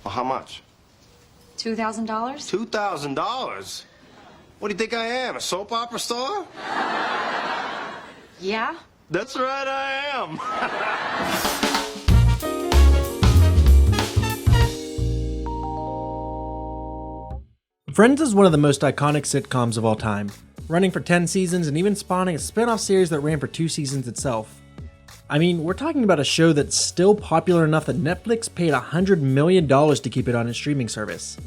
Well, how much? $2,000? $2,000? What do you think I am, a soap opera star? Yeah? That's right, I am. Friends is one of the most iconic sitcoms of all time, running for 10 seasons and even spawning a spin-off series that ran for 2 seasons itself. I mean, we're talking about a show that's still popular enough that Netflix paid $100 million to keep it on its streaming service.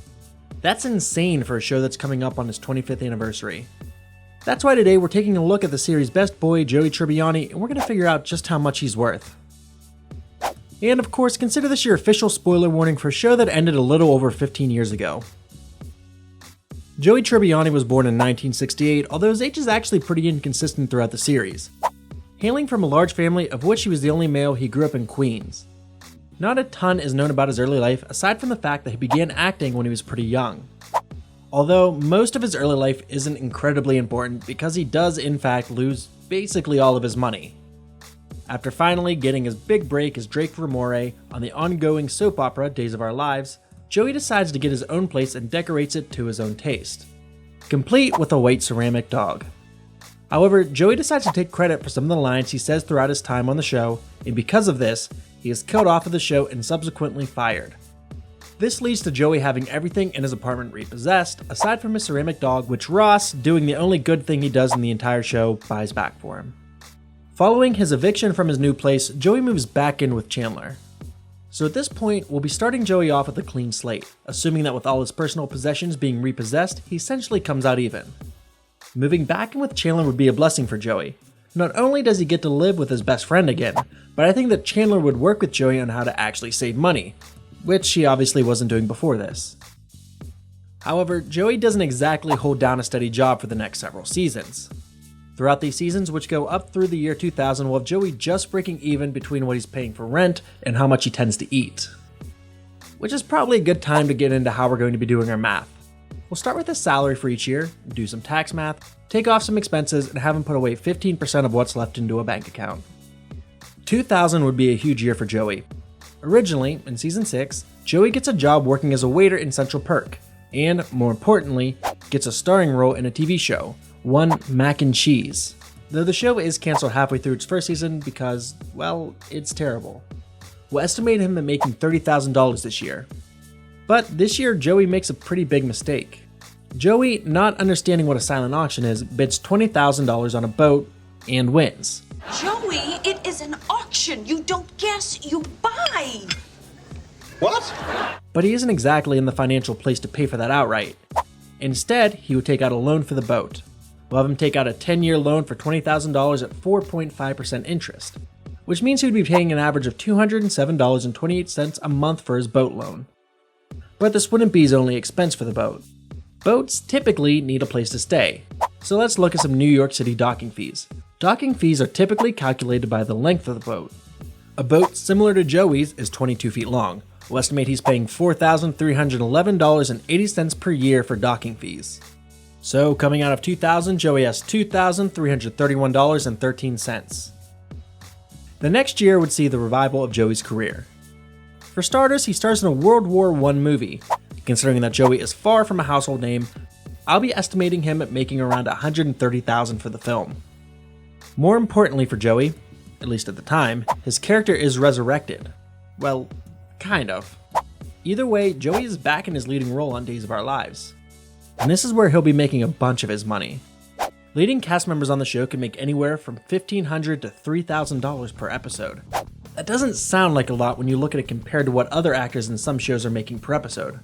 That's insane for a show that's coming up on its 25th anniversary. That's why today we're taking a look at the series' best boy, Joey Tribbiani, and we're going to figure out just how much he's worth. And of course, consider this your official spoiler warning for a show that ended a little over 15 years ago. Joey Tribbiani was born in 1968, although his age is actually pretty inconsistent throughout the series. Hailing from a large family of which he was the only male, he grew up in Queens. Not a ton is known about his early life, aside from the fact that he began acting when he was pretty young. Although most of his early life isn't incredibly important because he does in fact lose basically all of his money. After finally getting his big break as Drake Ramore on the ongoing soap opera Days of Our Lives, Joey decides to get his own place and decorates it to his own taste, complete with a white ceramic dog. However, Joey decides to take credit for some of the lines he says throughout his time on the show, and because of this, he is killed off of the show and subsequently fired. This leads to Joey having everything in his apartment repossessed, aside from his ceramic dog, which Ross, doing the only good thing he does in the entire show, buys back for him. Following his eviction from his new place, Joey moves back in with Chandler. So at this point, we'll be starting Joey off with a clean slate, assuming that with all his personal possessions being repossessed, he essentially comes out even. Moving back in with Chandler would be a blessing for Joey. Not only does he get to live with his best friend again, but I think that Chandler would work with Joey on how to actually save money, which he obviously wasn't doing before this. However, Joey doesn't exactly hold down a steady job for the next several seasons. Throughout these seasons, which go up through the year 2000, we'll have Joey just breaking even between what he's paying for rent and how much he tends to eat. Which is probably a good time to get into how we're going to be doing our math. We'll start with his salary for each year, do some tax math, take off some expenses, and have him put away 15% of what's left into a bank account. 2000 would be a huge year for Joey. Originally, in season 6, Joey gets a job working as a waiter in Central Perk, and, more importantly, gets a starring role in a TV show, One Mac and Cheese. Though the show is cancelled halfway through its first season because, well, it's terrible. We'll estimate him at making $30,000 this year. But this year, Joey makes a pretty big mistake. Joey, not understanding what a silent auction is, bids $20,000 on a boat and wins. Joey, it is an auction. You don't guess, you buy. What? But he isn't exactly in the financial place to pay for that outright. Instead, he would take out a loan for the boat. We'll have him take out a 10-year loan for $20,000 at 4.5% interest, which means he would be paying an average of $207.28 a month for his boat loan. But this wouldn't be his only expense for the boat. Boats typically need a place to stay, so let's look at some New York City docking fees. Docking fees are typically calculated by the length of the boat. A boat similar to Joey's is 22 feet long. We'll estimate he's paying $4,311.80 per year for docking fees. So coming out of 2000, Joey has $2,331.13. The next year would see the revival of Joey's career. For starters, he stars in a World War I movie. Considering that Joey is far from a household name, I'll be estimating him at making around $130,000 for the film. More importantly for Joey, at least at the time, his character is resurrected. Well, kind of. Either way, Joey is back in his leading role on Days of Our Lives. And this is where he'll be making a bunch of his money. Leading cast members on the show can make anywhere from $1,500 to $3,000 per episode. That doesn't sound like a lot when you look at it compared to what other actors in some shows are making per episode.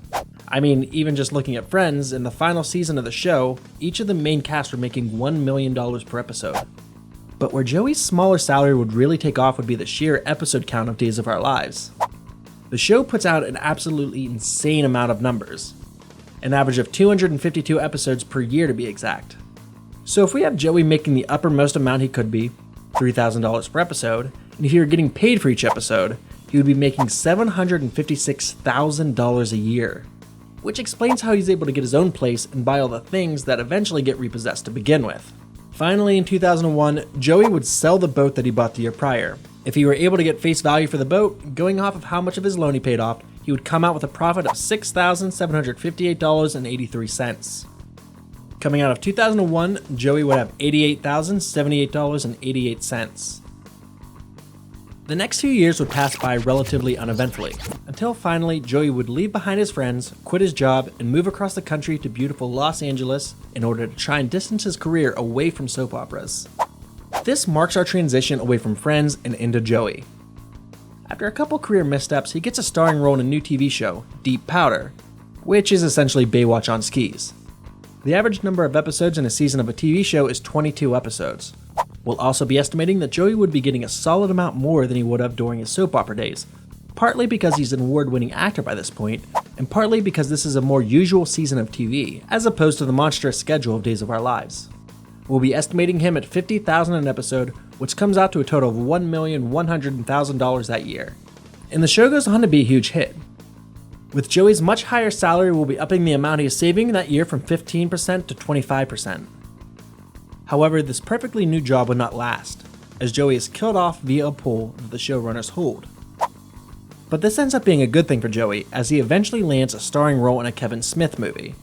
I mean, even just looking at Friends, in the final season of the show, each of the main cast were making $1 million per episode. But where Joey's smaller salary would really take off would be the sheer episode count of Days of Our Lives. The show puts out an absolutely insane amount of numbers. An average of 252 episodes per year to be exact. So if we have Joey making the uppermost amount he could be, $3,000 per episode, and if he were getting paid for each episode, he would be making $756,000 a year. Which explains how he's able to get his own place and buy all the things that eventually get repossessed to begin with. Finally, in 2001, Joey would sell the boat that he bought the year prior. If he were able to get face value for the boat, going off of how much of his loan he paid off, he would come out with a profit of $6,758.83. Coming out of 2001, Joey would have $88,078.88. The next few years would pass by relatively uneventfully, until finally Joey would leave behind his friends, quit his job, and move across the country to beautiful Los Angeles in order to try and distance his career away from soap operas. This marks our transition away from Friends and into Joey. After a couple career missteps, he gets a starring role in a new TV show, Deep Powder, which is essentially Baywatch on skis. The average number of episodes in a season of a TV show is 22 episodes. We'll also be estimating that Joey would be getting a solid amount more than he would have during his soap opera days, partly because he's an award-winning actor by this point, and partly because this is a more usual season of TV, as opposed to the monstrous schedule of Days of Our Lives. We'll be estimating him at $50,000 an episode, which comes out to a total of $1,100,000 that year. And the show goes on to be a huge hit. With Joey's much higher salary, we'll be upping the amount he is saving that year from 15% to 25%. However, this perfectly new job would not last, as Joey is killed off via a pull that the showrunners hold. But this ends up being a good thing for Joey, as he eventually lands a starring role in a Kevin Smith movie.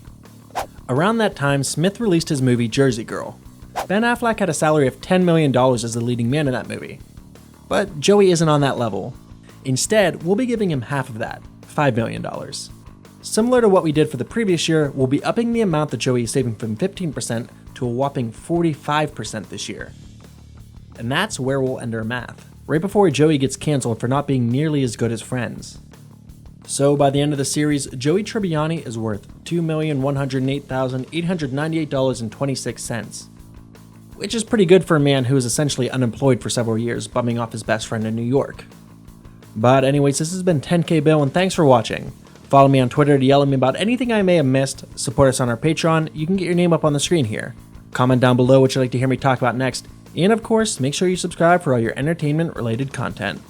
Around that time, Smith released his movie Jersey Girl. Ben Affleck had a salary of $10 million as the leading man in that movie. But Joey isn't on that level. Instead, we'll be giving him half of that, $5 million. Similar to what we did for the previous year, we'll be upping the amount that Joey is saving from 15% to a whopping 45% this year. And that's where we'll end our math, right before Joey gets canceled for not being nearly as good as Friends. So by the end of the series, Joey Tribbiani is worth $2,108,898.26, which is pretty good for a man who is essentially unemployed for several years, bumming off his best friend in New York. But anyways, this has been 10K Bill, and thanks for watching. Follow me on Twitter to yell at me about anything I may have missed, support us on our Patreon, you can get your name up on the screen here. Comment down below what you'd like to hear me talk about next, and of course, make sure you subscribe for all your entertainment-related content.